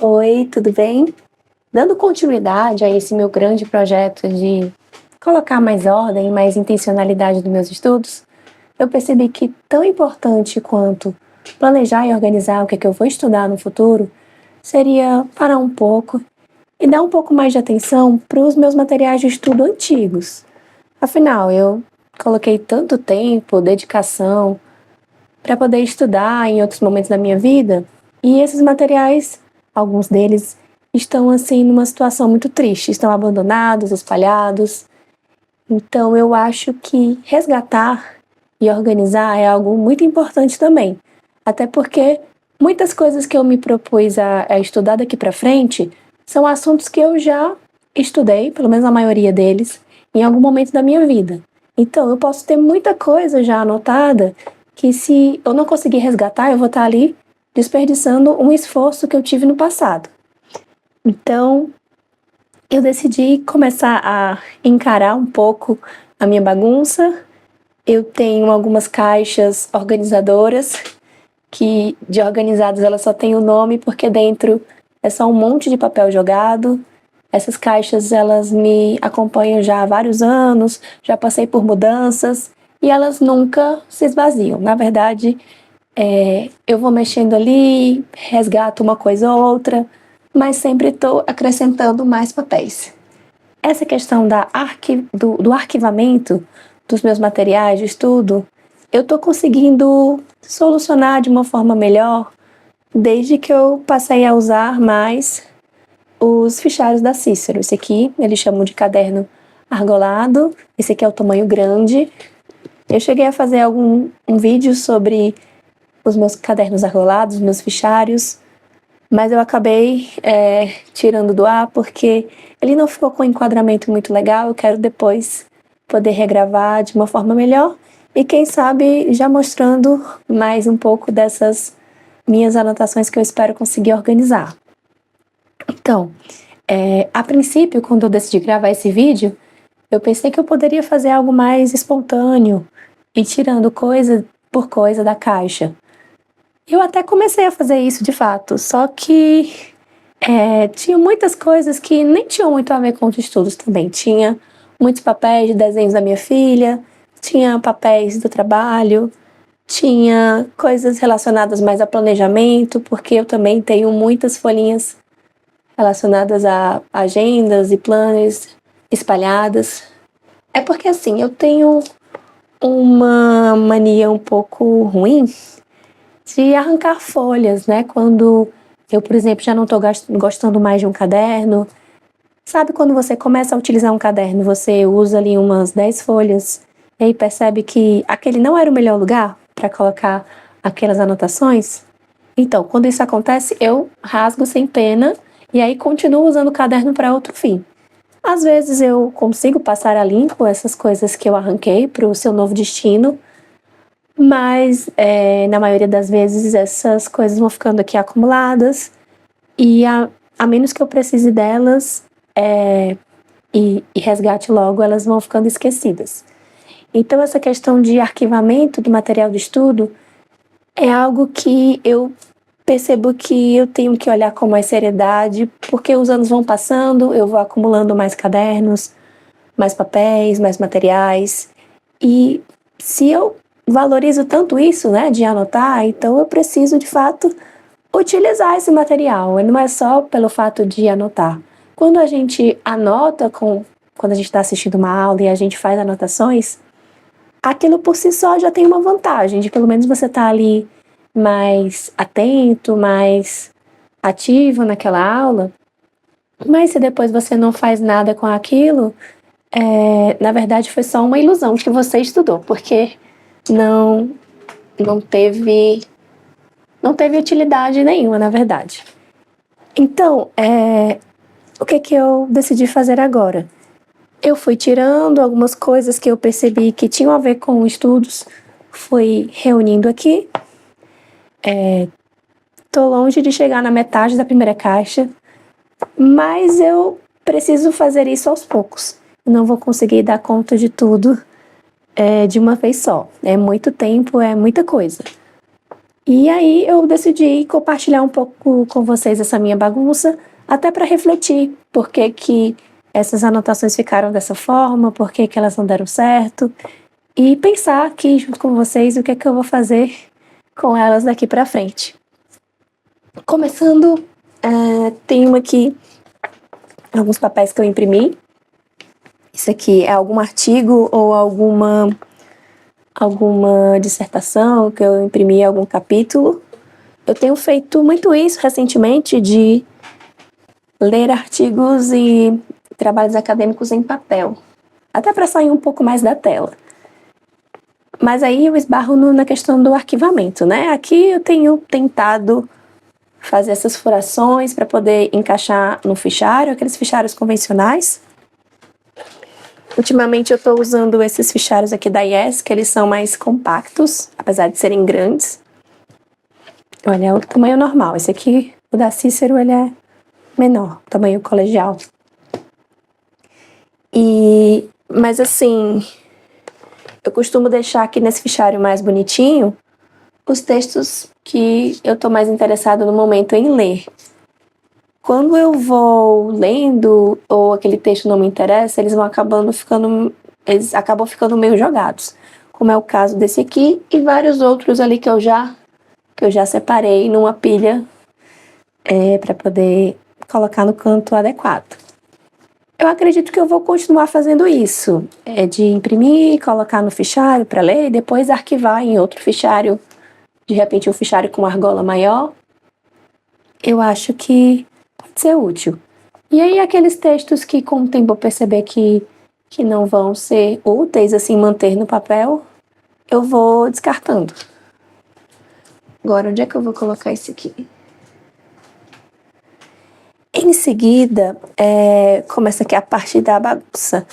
Oi, tudo bem? Dando continuidade a esse meu grande projeto de colocar mais ordem e mais intencionalidade nos meus estudos, eu percebi que tão importante quanto planejar e organizar o que eu vou estudar no futuro seria parar um pouco e dar um pouco mais de atenção para os meus materiais de estudo antigos. Afinal, eu coloquei tanto tempo, dedicação para poder estudar em outros momentos da minha vida, e esses materiais, alguns deles, estão assim numa situação muito triste, estão abandonados, espalhados. Então eu acho que resgatar e organizar é algo muito importante também. Até porque muitas coisas que eu me propus a estudar daqui para frente são assuntos que eu já estudei, pelo menos a maioria deles, em algum momento da minha vida. Então eu posso ter muita coisa já anotada que, se eu não conseguir resgatar, eu vou estar ali desperdiçando um esforço que eu tive no passado. Então, eu decidi começar a encarar um pouco a minha bagunça. Eu tenho algumas caixas organizadoras, que de organizadas elas só têm o nome porque dentro é só um monte de papel jogado. Essas caixas elas me acompanham já há vários anos, já passei por mudanças e elas nunca se esvaziam. Na verdade, eu vou mexendo ali, resgato uma coisa ou outra, mas sempre estou acrescentando mais papéis. Essa questão do arquivamento dos meus materiais de estudo, eu estou conseguindo solucionar de uma forma melhor desde que eu passei a usar mais os fichários da Cícero. Esse aqui, eles chamam de caderno argolado, esse aqui é o tamanho grande. Eu cheguei a fazer um vídeo sobre os meus cadernos argolados, meus fichários, mas eu acabei tirando do ar porque ele não ficou com um enquadramento muito legal. Eu quero depois poder regravar de uma forma melhor e quem sabe já mostrando mais um pouco dessas minhas anotações que eu espero conseguir organizar. Então, a princípio, quando eu decidi gravar esse vídeo, eu pensei que eu poderia fazer algo mais espontâneo e tirando coisa por coisa da caixa. Eu até comecei a fazer isso de fato, só que tinha muitas coisas que nem tinham muito a ver com os estudos também. Tinha muitos papéis de desenhos da minha filha, tinha papéis do trabalho, tinha coisas relacionadas mais a planejamento, porque eu também tenho muitas folhinhas relacionadas a agendas e planners espalhadas. É porque assim, eu tenho uma mania um pouco ruim de arrancar folhas, né? Quando eu, por exemplo, já não estou gostando mais de um caderno. Sabe quando você começa a utilizar um caderno, você usa ali umas 10 folhas e aí percebe que aquele não era o melhor lugar para colocar aquelas anotações? Então, quando isso acontece, eu rasgo sem pena e aí continuo usando o caderno para outro fim. Às vezes eu consigo passar a limpo essas coisas que eu arranquei para o seu novo destino, mas na maioria das vezes essas coisas vão ficando aqui acumuladas e a menos que eu precise delas e resgate logo, elas vão ficando esquecidas. Então essa questão de arquivamento do material de estudo é algo que eu percebo que eu tenho que olhar com mais seriedade, porque os anos vão passando, eu vou acumulando mais cadernos, mais papéis, mais materiais, e se eu valorizo tanto isso, né, de anotar, então eu preciso, de fato, utilizar esse material. E não é só pelo fato de anotar. Quando a gente anota, quando a gente está assistindo uma aula e a gente faz anotações, aquilo por si só já tem uma vantagem, de pelo menos você estar ali mais atento, mais ativo naquela aula. Mas se depois você não faz nada com aquilo, na verdade foi só uma ilusão que você estudou, porque não teve utilidade nenhuma, na verdade. Então, o que eu decidi fazer agora? Eu fui tirando algumas coisas que eu percebi que tinham a ver com estudos, fui reunindo aqui. Tô longe de chegar na metade da primeira caixa, mas eu preciso fazer isso aos poucos. Não vou conseguir dar conta de tudo de uma vez só. É muito tempo, é muita coisa. E aí eu decidi compartilhar um pouco com vocês essa minha bagunça, até para refletir por que que essas anotações ficaram dessa forma, por que que elas não deram certo, e pensar aqui junto com vocês o que é que eu vou fazer com elas daqui para frente. Começando, tenho aqui alguns papéis que eu imprimi. Isso aqui é algum artigo ou alguma dissertação que eu imprimi, algum capítulo. Eu tenho feito muito isso recentemente, de ler artigos e trabalhos acadêmicos em papel, até para sair um pouco mais da tela. Mas aí eu esbarro na questão do arquivamento, né? Aqui eu tenho tentado fazer essas furações para poder encaixar no fichário, aqueles fichários convencionais. Ultimamente eu estou usando esses fichários aqui da Yes, que eles são mais compactos, apesar de serem grandes. Olha, é o tamanho normal. Esse aqui, o da Cícero, ele é menor, tamanho colegial. Mas assim, eu costumo deixar aqui nesse fichário mais bonitinho os textos que eu estou mais interessada no momento em ler. Quando eu vou lendo ou aquele texto não me interessa, eles acabam ficando meio jogados, como é o caso desse aqui e vários outros ali que eu já separei numa pilha para poder colocar no canto adequado. Eu acredito que eu vou continuar fazendo isso, de imprimir, colocar no fichário para ler e depois arquivar em outro fichário, de repente um fichário com uma argola maior. Eu acho que pode ser útil. E aí aqueles textos que com o tempo eu perceber que não vão ser úteis, assim, manter no papel, eu vou descartando. Agora, onde é que eu vou colocar esse aqui? Em seguida, começa aqui a parte da bagunça.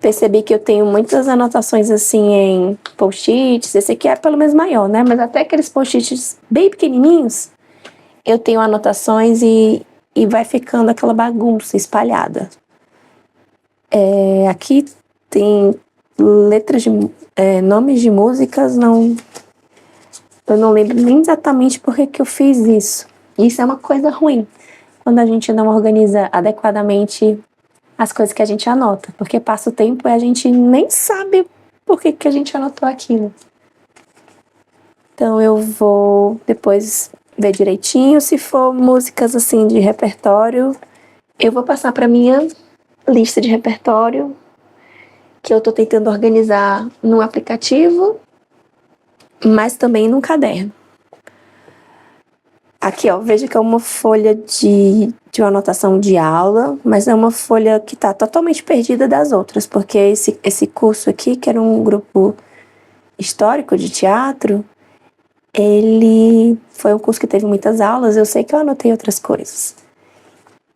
Percebi que eu tenho muitas anotações assim em post-its. Esse aqui é pelo menos maior, né? Mas até aqueles post-its bem pequenininhos, eu tenho anotações e vai ficando aquela bagunça espalhada. Aqui tem letras de nomes de músicas, eu não lembro nem exatamente por que eu fiz isso. Isso é uma coisa ruim, quando a gente não organiza adequadamente as coisas que a gente anota, porque passa o tempo e a gente nem sabe por que a gente anotou aquilo. Então eu vou depois ver direitinho. Se for músicas assim de repertório, eu vou passar para minha lista de repertório, que eu tô tentando organizar no aplicativo, mas também num caderno. Aqui, ó, veja que é uma folha de uma anotação de aula, mas é uma folha que tá totalmente perdida das outras, porque esse curso aqui, que era um grupo histórico de teatro, ele foi um curso que teve muitas aulas, eu sei que eu anotei outras coisas.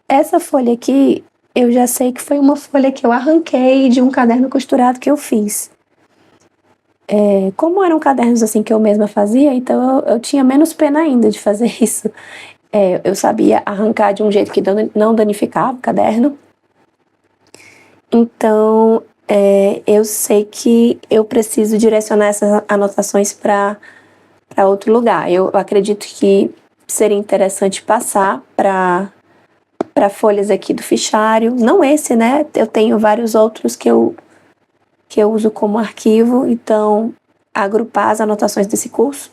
Essa folha aqui, eu já sei que foi uma folha que eu arranquei de um caderno costurado que eu fiz. Como eram cadernos assim que eu mesma fazia, então eu tinha menos pena ainda de fazer isso. Eu sabia arrancar de um jeito que não danificava o caderno. Então, eu sei que eu preciso direcionar essas anotações para outro lugar. Eu acredito que seria interessante passar para folhas aqui do fichário. Não esse, né? Eu tenho vários outros que eu uso como arquivo, então agrupar as anotações desse curso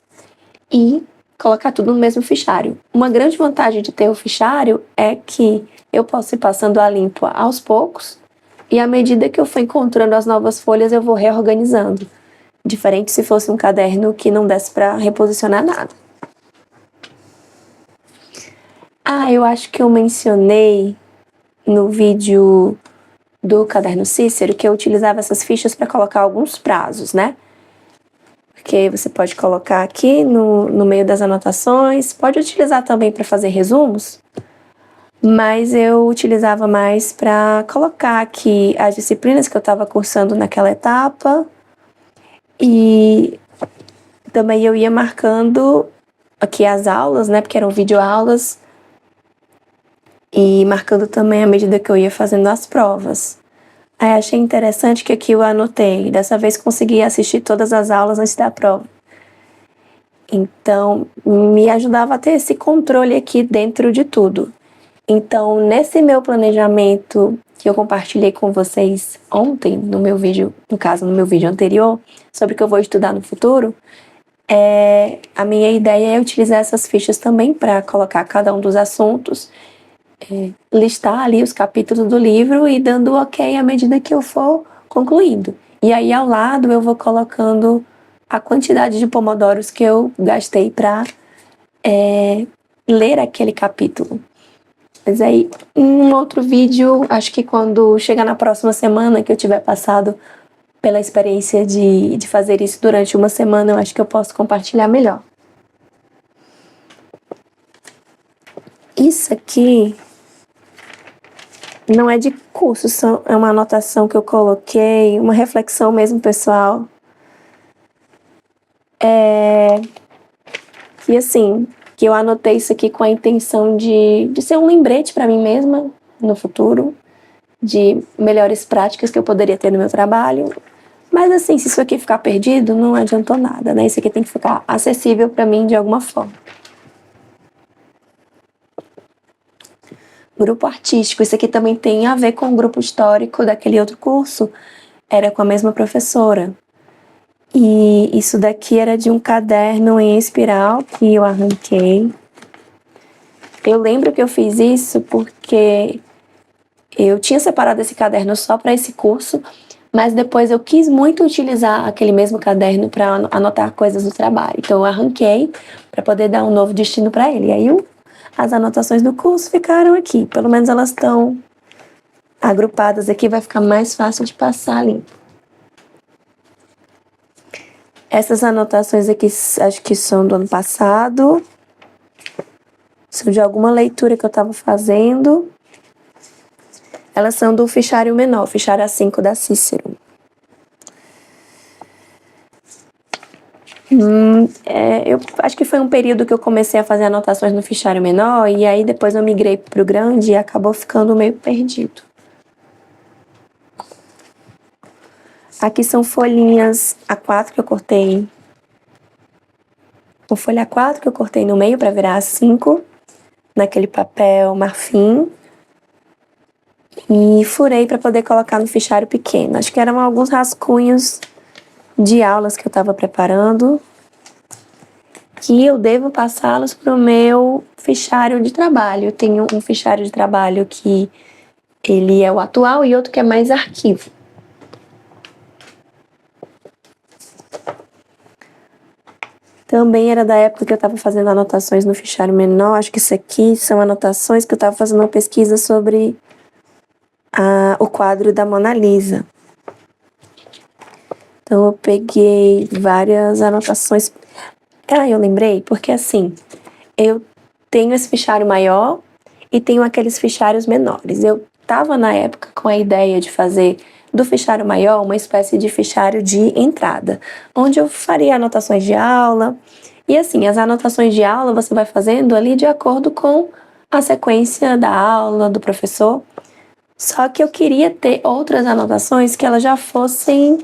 e colocar tudo no mesmo fichário. Uma grande vantagem de ter o fichário é que eu posso ir passando a limpo aos poucos e à medida que eu for encontrando as novas folhas eu vou reorganizando. Diferente se fosse um caderno que não desse para reposicionar nada. Eu acho que eu mencionei no vídeo do Caderno Cícero que eu utilizava essas fichas para colocar alguns prazos, né? Porque você pode colocar aqui no meio das anotações, pode utilizar também para fazer resumos, mas eu utilizava mais para colocar aqui as disciplinas que eu estava cursando naquela etapa e também eu ia marcando aqui as aulas, né? Porque eram videoaulas e marcando também à medida que eu ia fazendo as provas. Aí achei interessante que aqui eu anotei. Dessa vez consegui assistir todas as aulas antes da prova. Então, me ajudava a ter esse controle aqui dentro de tudo. Então, nesse meu planejamento que eu compartilhei com vocês ontem, no meu vídeo, no caso, no meu vídeo anterior, sobre o que eu vou estudar no futuro, a minha ideia é utilizar essas fichas também para colocar cada um dos assuntos, listar ali os capítulos do livro e dando ok à medida que eu for concluindo. E aí, ao lado, eu vou colocando a quantidade de pomodoros que eu gastei para ler aquele capítulo. Mas aí, em um outro vídeo, acho que quando chegar na próxima semana, que eu tiver passado pela experiência de fazer isso durante uma semana, eu acho que eu posso compartilhar melhor. Isso aqui não é de curso, é uma anotação que eu coloquei, uma reflexão mesmo, pessoal. E assim, que eu anotei isso aqui com a intenção de ser um lembrete para mim mesma no futuro, de melhores práticas que eu poderia ter no meu trabalho. Mas assim, se isso aqui ficar perdido, não adiantou nada, né? Isso aqui tem que ficar acessível para mim de alguma forma. Grupo artístico, isso aqui também tem a ver com o grupo histórico daquele outro curso, era com a mesma professora. E isso daqui era de um caderno em espiral que eu arranquei. Eu lembro que eu fiz isso porque eu tinha separado esse caderno só para esse curso, mas depois eu quis muito utilizar aquele mesmo caderno para anotar coisas do trabalho. Então eu arranquei para poder dar um novo destino para ele. E aí as anotações do curso ficaram aqui. Pelo menos elas estão agrupadas aqui, vai ficar mais fácil de passar limpo. Essas anotações aqui acho que são do ano passado. São de alguma leitura que eu estava fazendo. Elas são do fichário menor, fichário A5 da Cícero. Eu acho que foi um período que eu comecei a fazer anotações no fichário menor e aí depois eu migrei para o grande e acabou ficando meio perdido. Aqui são folhinhas A4 que eu cortei. Uma folha A4 que eu cortei no meio para virar A5, naquele papel marfim. E furei para poder colocar no fichário pequeno. Acho que eram alguns rascunhos de aulas que eu estava preparando, que eu devo passá-los para o meu fichário de trabalho. Eu tenho um fichário de trabalho que ele é o atual e outro que é mais arquivo. Também era da época que eu estava fazendo anotações no fichário menor. Acho que isso aqui são anotações que eu estava fazendo uma pesquisa sobre o quadro da Mona Lisa. Então eu peguei várias anotações. Eu lembrei, porque assim, eu tenho esse fichário maior e tenho aqueles fichários menores. Eu estava na época com a ideia de fazer do fichário maior uma espécie de fichário de entrada, onde eu faria anotações de aula. E assim, as anotações de aula você vai fazendo ali de acordo com a sequência da aula, do professor. Só que eu queria ter outras anotações que elas já fossem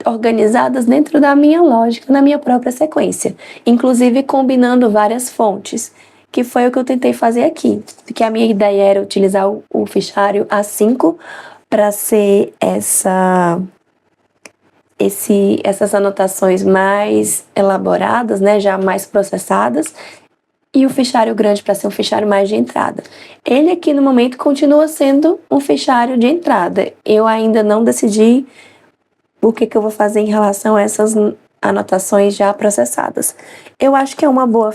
organizadas dentro da minha lógica, na minha própria sequência, inclusive combinando várias fontes, que foi o que eu tentei fazer aqui, porque a minha ideia era utilizar o fichário A5 para ser essas anotações mais elaboradas, né, já mais processadas, e o fichário grande para ser um fichário mais de entrada. Ele aqui no momento continua sendo um fichário de entrada. Eu ainda não decidi o que eu vou fazer em relação a essas anotações já processadas. Eu acho que é uma boa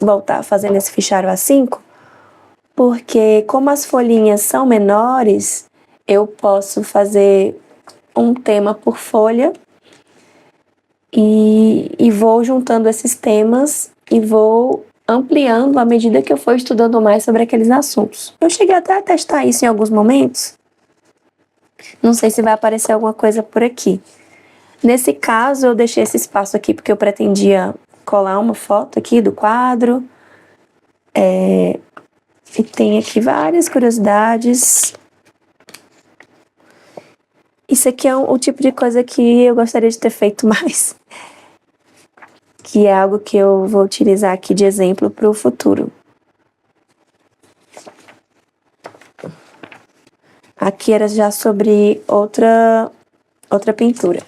voltar a fazer nesse fichário A5, porque como as folhinhas são menores, eu posso fazer um tema por folha e vou juntando esses temas e vou ampliando à medida que eu for estudando mais sobre aqueles assuntos. Eu cheguei até a testar isso em alguns momentos. Não sei se vai aparecer alguma coisa por aqui. Nesse caso, eu deixei esse espaço aqui porque eu pretendia colar uma foto aqui do quadro. E tem aqui várias curiosidades. Isso aqui é o tipo de coisa que eu gostaria de ter feito mais. que é algo que eu vou utilizar aqui de exemplo para o futuro. Aqui era já sobre outra pintura.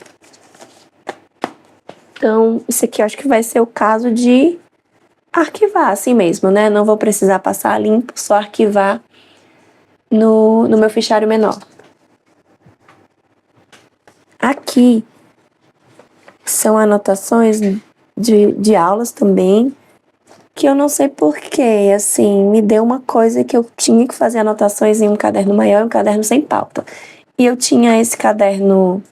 Então, isso aqui eu acho que vai ser o caso de arquivar assim mesmo, né? Não vou precisar passar limpo, só arquivar no meu fichário menor. Aqui são anotações de aulas também, que eu não sei porquê, assim, me deu uma coisa que eu tinha que fazer anotações em um caderno maior e um caderno sem pauta. E eu tinha esse caderno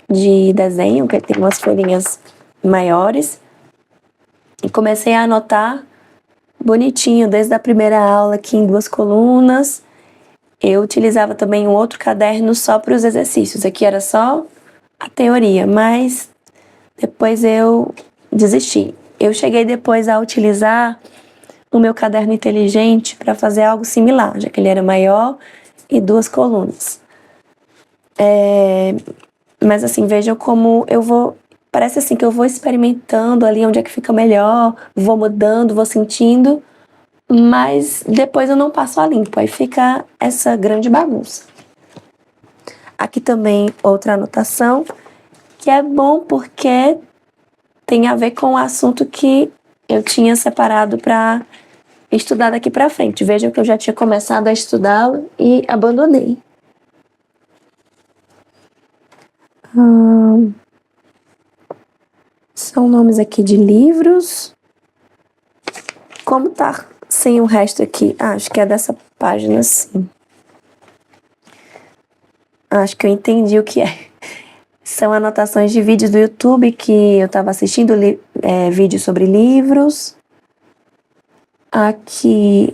de desenho, que tem umas folhinhas maiores, e comecei a anotar bonitinho, desde a primeira aula aqui em 2 colunas. Eu utilizava também um outro caderno só para os exercícios, aqui era só a teoria, mas depois eu desisti. Eu cheguei depois a utilizar o meu caderno inteligente para fazer algo similar, já que ele era maior e 2 colunas. Mas assim, vejam como eu vou... Parece assim que eu vou experimentando ali onde é que fica melhor, vou mudando, vou sentindo, mas depois eu não passo a limpo, aí fica essa grande bagunça. Aqui também outra anotação, que é bom porque tem a ver com o assunto que eu tinha separado para estudar daqui para frente. Vejam que eu já tinha começado a estudá-lo e abandonei. São nomes aqui de livros. Como tá sem o resto aqui? Acho que é dessa página, sim. Acho que eu entendi o que é. São anotações de vídeos do YouTube que eu estava assistindo, vídeos sobre livros. Aqui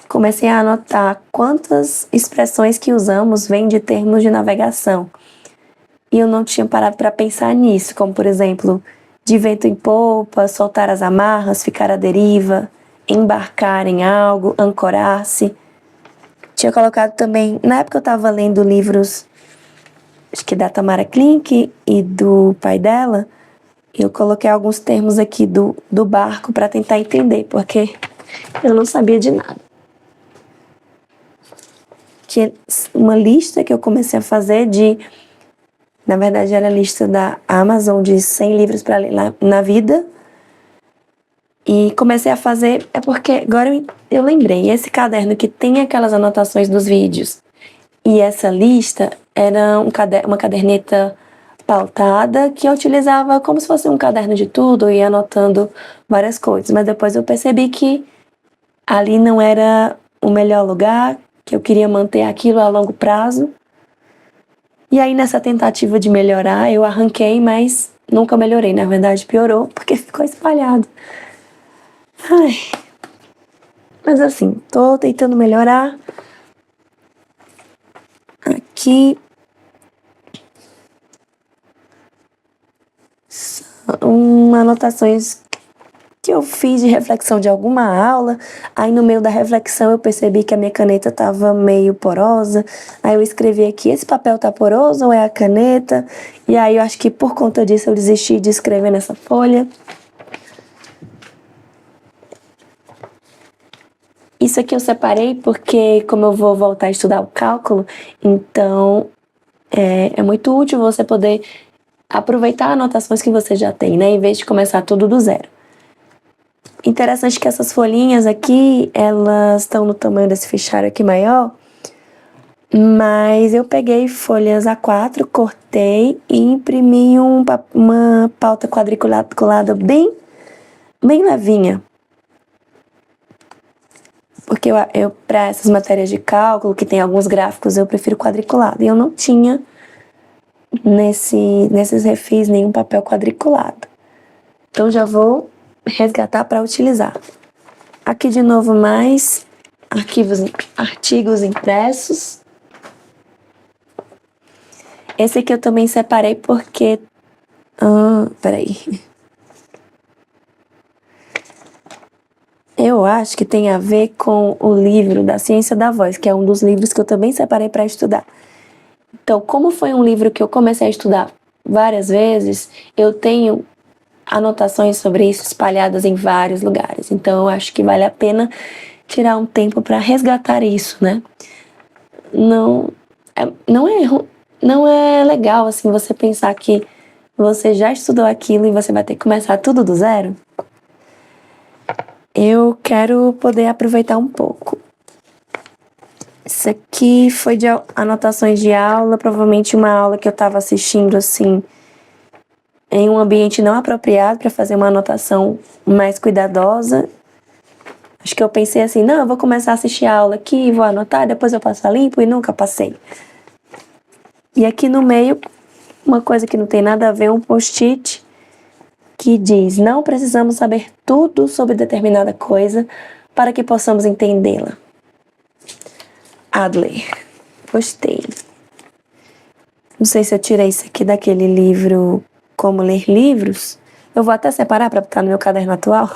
comecei a anotar quantas expressões que usamos vêm de termos de navegação. E eu não tinha parado para pensar nisso, como por exemplo, de vento em popa, soltar as amarras, ficar à deriva, embarcar em algo, ancorar-se. Tinha colocado também, na época eu estava lendo livros, acho que da Tamara Klink e do pai dela, eu coloquei alguns termos aqui do barco para tentar entender, porque eu não sabia de nada. Tinha uma lista que eu comecei a fazer na verdade era a lista da Amazon de 100 livros para ler na vida. E comecei a fazer, é porque agora eu lembrei, esse caderno que tem aquelas anotações dos vídeos e essa lista era uma caderneta pautada que eu utilizava como se fosse um caderno de tudo e ia anotando várias coisas. Mas depois eu percebi que ali não era o melhor lugar, que eu queria manter aquilo a longo prazo. E aí nessa tentativa de melhorar, eu arranquei, mas nunca melhorei. Na verdade piorou, porque ficou espalhado. Ai. Mas assim, tô tentando melhorar. Aqui são anotações que eu fiz de reflexão de alguma aula. Aí no meio da reflexão eu percebi que a minha caneta estava meio porosa. Aí eu escrevi aqui, esse papel tá poroso ou é a caneta? E aí eu acho que por conta disso eu desisti de escrever nessa folha. Isso aqui eu separei porque, como eu vou voltar a estudar o cálculo, então é muito útil você poder aproveitar anotações que você já tem, né? Em vez de começar tudo do zero. Interessante que essas folhinhas aqui, elas estão no tamanho desse fichário aqui maior, mas eu peguei folhas A4, cortei e imprimi uma pauta quadriculada bem levinha. Porque eu para essas matérias de cálculo, que tem alguns gráficos, eu prefiro quadriculado. E eu não tinha nesses refis nenhum papel quadriculado. Então já vou resgatar para utilizar. Aqui de novo mais artigos impressos. Esse aqui eu também separei porque... peraí. Eu acho que tem a ver com o livro da Ciência da Voz, que é um dos livros que eu também separei para estudar. Então, como foi um livro que eu comecei a estudar várias vezes, eu tenho anotações sobre isso espalhadas em vários lugares. Então eu acho que vale a pena tirar um tempo para resgatar isso, né? Não não é legal assim você pensar que você já estudou aquilo e você vai ter que começar tudo do zero. Eu quero poder aproveitar um pouco. Isso aqui foi de anotações de aula, provavelmente uma aula que eu estava assistindo assim em um ambiente não apropriado para fazer uma anotação mais cuidadosa. Acho que eu pensei assim, não, eu vou começar a assistir a aula aqui, vou anotar, depois eu passo a limpo, e nunca passei. E aqui no meio, uma coisa que não tem nada a ver, um post-it que diz, não precisamos saber tudo sobre determinada coisa para que possamos entendê-la. Adler. Gostei. Não sei se eu tirei isso aqui daquele livro Como Ler Livros. Eu vou até separar para botar no meu caderno atual.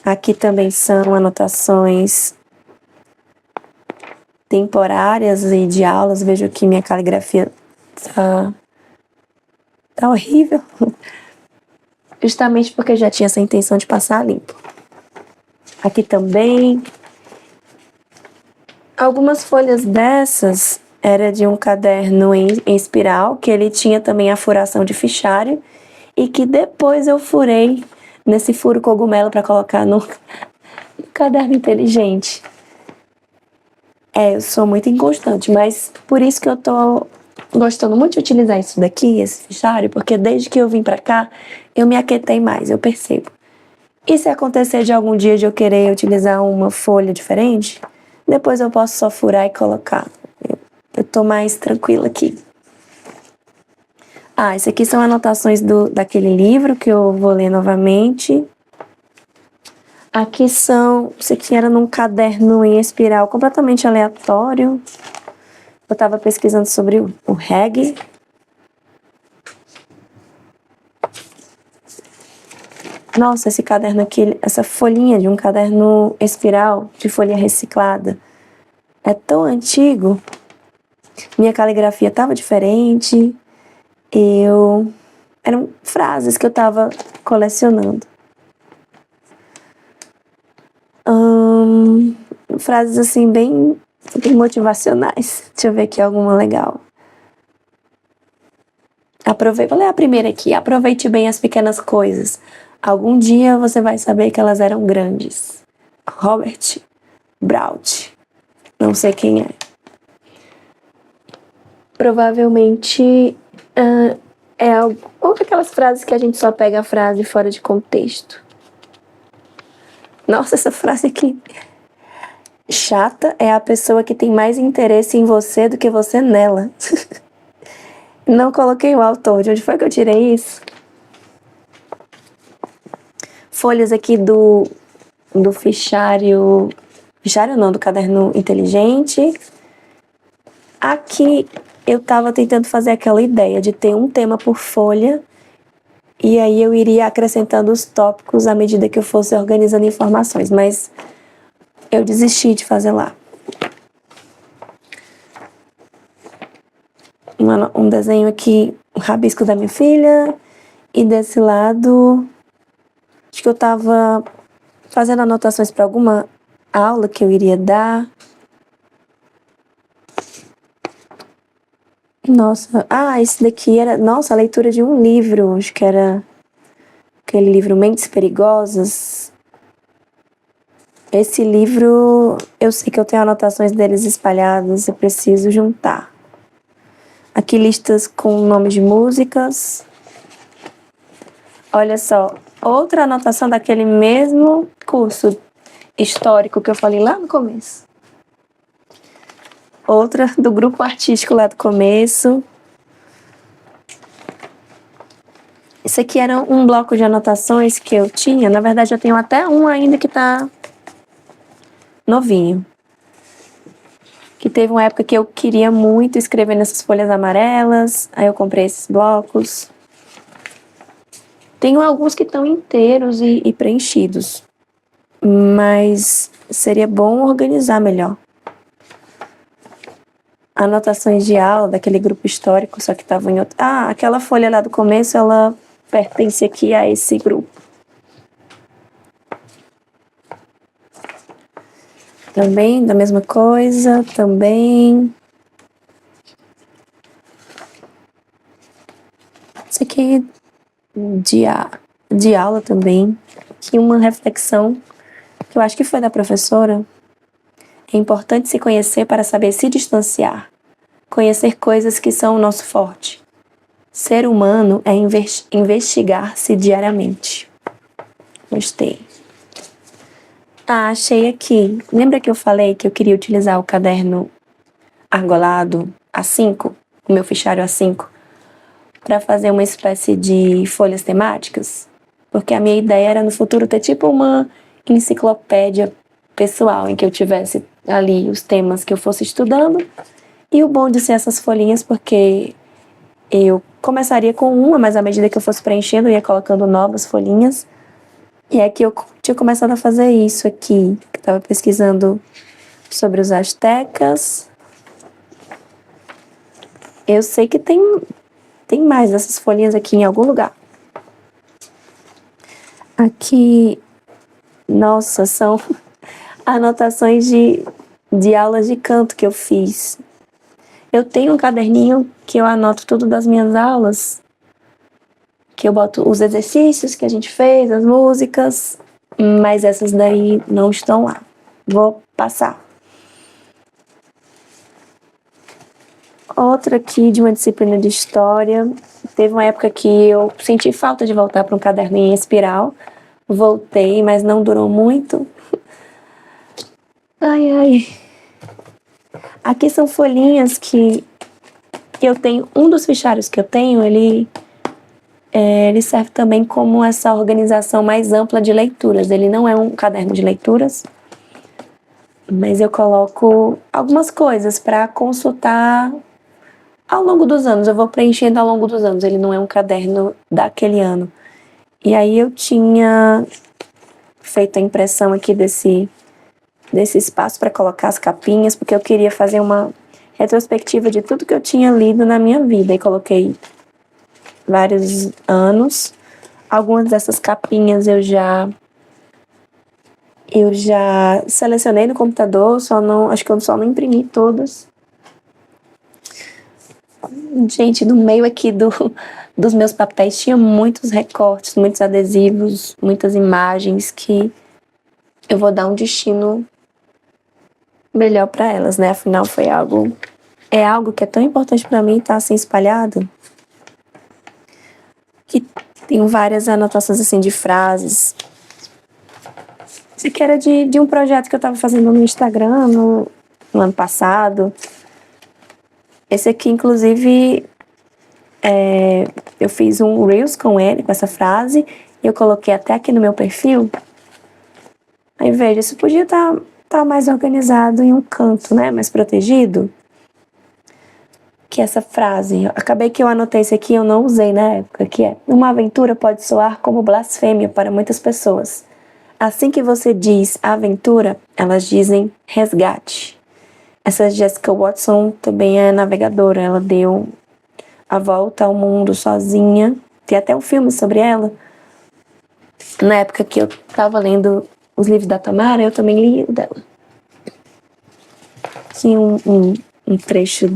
Aqui também são anotações temporárias e de aulas. Vejo que minha caligrafia tá horrível. Justamente porque eu já tinha essa intenção de passar limpo. Aqui também. Algumas folhas dessas era de um caderno em espiral, que ele tinha também a furação de fichário, e que depois eu furei nesse furo cogumelo para colocar no caderno inteligente. Eu sou muito inconstante, mas por isso que eu tô gostando muito de utilizar isso daqui, esse fichário, porque desde que eu vim pra cá, eu me aquietei mais, eu percebo. E se acontecer de algum dia de eu querer utilizar uma folha diferente, depois eu posso só furar e colocar. Eu tô mais tranquila aqui. Isso aqui são anotações daquele livro que eu vou ler novamente. Aqui são... Isso aqui era num caderno em espiral completamente aleatório. Eu estava pesquisando sobre o reggae. Nossa, esse caderno aqui, essa folhinha de um caderno espiral de folha reciclada é tão antigo. Minha caligrafia estava diferente. Eram frases que eu estava colecionando. Frases assim bem motivacionais. Deixa eu ver aqui alguma legal. Vou ler a primeira aqui. Aproveite bem as pequenas coisas. Algum dia você vai saber que elas eram grandes. Robert Brault. Não sei quem é. Provavelmente outra daquelas frases que a gente só pega a frase fora de contexto. Nossa, essa frase aqui. Chata é a pessoa que tem mais interesse em você do que você nela. Não coloquei o autor. De onde foi que eu tirei isso? Folhas aqui do fichário... Fichário não, do caderno inteligente. Aqui eu estava tentando fazer aquela ideia de ter um tema por folha e aí eu iria acrescentando os tópicos à medida que eu fosse organizando informações, mas eu desisti de fazer lá. Um desenho aqui, um rabisco da minha filha, e desse lado, acho que eu estava fazendo anotações para alguma aula que eu iria dar. Nossa, esse daqui era, a leitura de um livro, acho que era aquele livro Mentes Perigosas. Esse livro, eu sei que eu tenho anotações deles espalhadas, eu preciso juntar. Aqui listas com nomes de músicas. Olha só, outra anotação daquele mesmo curso histórico que eu falei lá no começo. Outra do grupo artístico lá do começo. Esse aqui era um bloco de anotações que eu tinha. Na verdade, eu tenho até um ainda que tá novinho. Que teve uma época que eu queria muito escrever nessas folhas amarelas. Aí eu comprei esses blocos. Tenho alguns que estão inteiros e preenchidos. Mas seria bom organizar melhor. anotações de aula daquele grupo histórico, só que estava em outro. Ah, aquela folha lá do começo, ela pertence aqui a esse grupo. Também, da mesma coisa, também. Isso aqui de aula também. Aqui uma reflexão que eu acho que foi da professora. É importante se conhecer para saber se distanciar. Conhecer coisas que são o nosso forte. Ser humano é investigar-se diariamente. Gostei. Ah, achei aqui. Lembra que eu falei que eu queria utilizar o caderno argolado A5, o meu fichário A5, para fazer uma espécie de folhas temáticas? Porque a minha ideia era no futuro ter tipo uma enciclopédia pessoal, em que eu tivesse ali os temas que eu fosse estudando. E o bom de ser essas folhinhas, porque eu começaria com uma, mas à medida que eu fosse preenchendo, eu ia colocando novas folhinhas. E é que eu tinha começado a fazer isso aqui, que estava pesquisando sobre os astecas. Eu sei que tem mais dessas folhinhas aqui em algum lugar. Aqui, nossa, são anotações de aulas de canto que eu fiz. Eu tenho um caderninho que eu anoto tudo das minhas aulas, que eu boto os exercícios que a gente fez, as músicas, mas essas daí não estão lá. Vou passar. Outra aqui de uma disciplina de história. Teve uma época que eu senti falta de voltar para um caderno em espiral. Voltei, mas não durou muito. Ai, ai. Aqui são folhinhas que eu tenho. Um dos fichários que eu tenho, ele serve também como essa organização mais ampla de leituras. Ele não é um caderno de leituras, mas eu coloco algumas coisas para consultar ao longo dos anos. Eu vou preenchendo ao longo dos anos. Ele não é um caderno daquele ano. E aí eu tinha feito a impressão aqui desse espaço para colocar as capinhas, porque eu queria fazer uma retrospectiva de tudo que eu tinha lido na minha vida. E coloquei vários anos. Algumas dessas capinhas eu já selecionei no computador, acho que eu só não imprimi todas. Gente, no meio aqui dos meus papéis tinha muitos recortes, muitos adesivos, muitas imagens que eu vou dar um destino melhor para elas, né? Afinal, é algo que é tão importante para mim estar assim espalhado. Que tem várias anotações assim de frases. Isso aqui era de um projeto que eu estava fazendo no Instagram no ano passado. Esse aqui, inclusive, eu fiz um Reels com ele, com essa frase, e eu coloquei até aqui no meu perfil. Aí, veja, isso podia estar mais organizado em um canto, né, mais protegido. Que essa frase, acabei que eu anotei isso aqui, eu não usei na época, que é: uma aventura pode soar como blasfêmia para muitas pessoas. Assim que você diz aventura, elas dizem resgate. Essa Jessica Watson também é navegadora, ela deu a volta ao mundo sozinha. Tem até um filme sobre ela. Na época que eu estava lendo os livros da Tamara, eu também li o dela. Tinha um trecho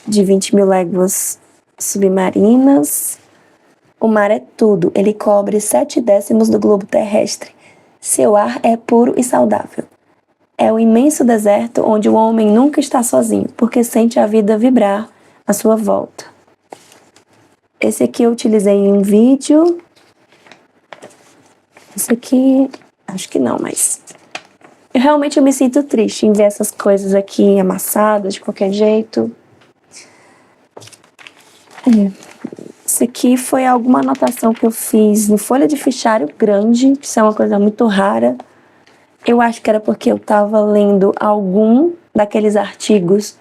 de 20 mil léguas submarinas. O mar é tudo, ele cobre 7/10 do globo terrestre. Seu ar é puro e saudável. É o imenso deserto onde o homem nunca está sozinho, porque sente a vida vibrar à sua volta. Esse aqui eu utilizei em um vídeo. Esse aqui, acho que não, mas eu me sinto triste em ver essas coisas aqui amassadas de qualquer jeito. Isso aqui foi alguma anotação que eu fiz em folha de fichário grande, que isso é uma coisa muito rara. Eu acho que era porque eu estava lendo algum daqueles artigos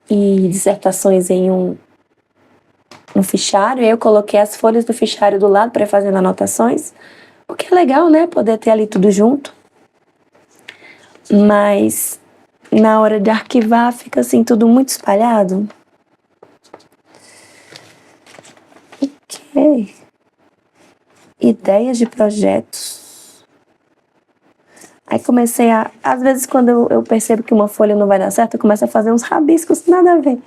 e dissertações em um fichário, e eu coloquei as folhas do fichário do lado para ir fazendo anotações, o que é legal, né? Poder ter ali tudo junto. Mas na hora de arquivar fica assim tudo muito espalhado. Ok. Ideias de projetos. Aí comecei a... Às vezes quando eu percebo que uma folha não vai dar certo, eu começo a fazer uns rabiscos, nada a ver.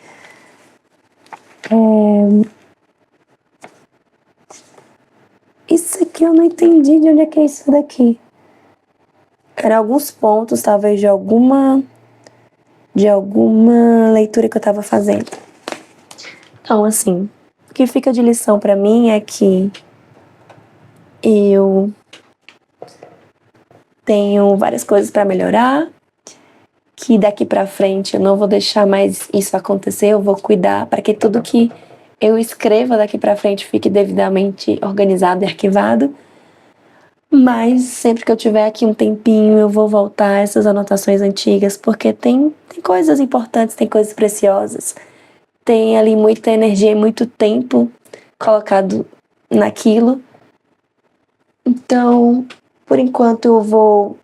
Isso aqui eu não entendi de onde é que é isso daqui. Era alguns pontos, talvez, de alguma leitura que eu estava fazendo. Então, assim, o que fica de lição para mim é que eu tenho várias coisas para melhorar, que daqui para frente eu não vou deixar mais isso acontecer, eu vou cuidar para que tudo que eu escreva daqui para frente fique devidamente organizado e arquivado. Mas sempre que eu tiver aqui um tempinho, eu vou voltar a essas anotações antigas, porque tem coisas importantes, tem coisas preciosas. Tem ali muita energia e muito tempo colocado naquilo. Então, por enquanto, eu vou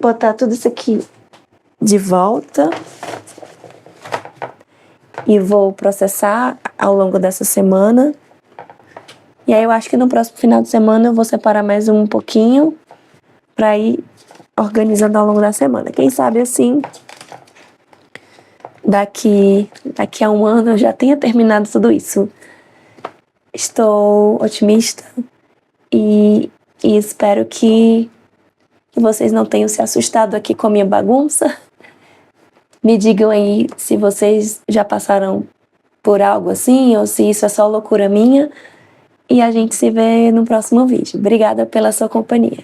botar tudo isso aqui de volta e vou processar ao longo dessa semana. E aí eu acho que no próximo final de semana eu vou separar mais um pouquinho para ir organizando ao longo da semana. Quem sabe assim, daqui a um ano eu já tenha terminado tudo isso. Estou otimista e espero que vocês não tenham se assustado aqui com a minha bagunça. Me digam aí se vocês já passaram por algo assim ou se isso é só loucura minha. E a gente se vê no próximo vídeo. Obrigada pela sua companhia.